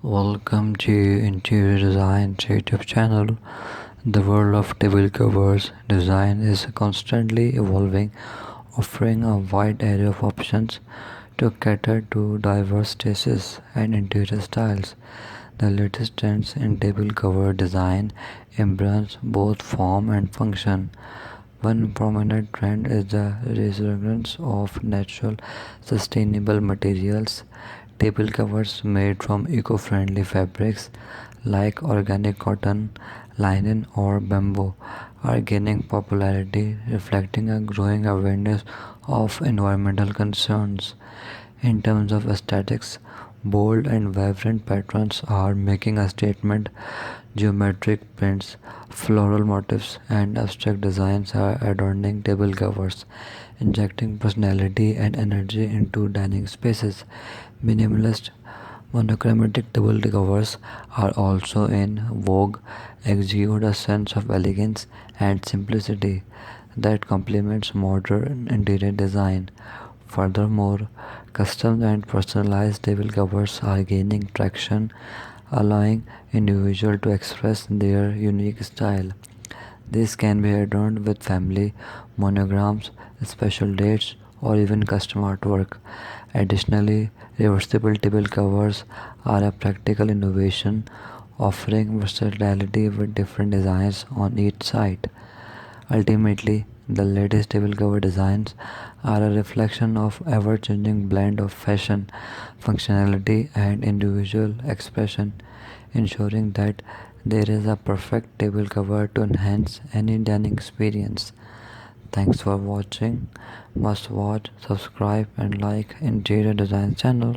Welcome to Interior Design YouTube channel. The world of table covers design is constantly evolving, offering a wide array of options to cater to diverse tastes and interior styles. The latest trends in table cover design embrace both form and function. One prominent trend is the resurgence of natural, sustainable materials. Table covers made from eco-friendly fabrics like organic cotton, linen, or bamboo are gaining popularity, reflecting a growing awareness of environmental concerns. In terms of aesthetics, bold and vibrant patterns are making a statement. Geometric prints, floral motifs, and abstract designs are adorning table covers, injecting personality and energy into dining spaces. Minimalist monochromatic table covers are also in vogue, exude a sense of elegance and simplicity that complements modern interior design. Furthermore, custom and personalized table covers are gaining traction, allowing individuals to express their unique style. This can be adorned with family monograms, special dates, or even custom artwork. Additionally, reversible table covers are a practical innovation, offering versatility with different designs on each side. Ultimately, the latest table cover designs are a reflection of ever-changing blend of fashion, functionality, and individual expression, ensuring that there is a perfect table cover to enhance any dining experience. Thanks for watching. Must watch, subscribe, and like Interior Design channel.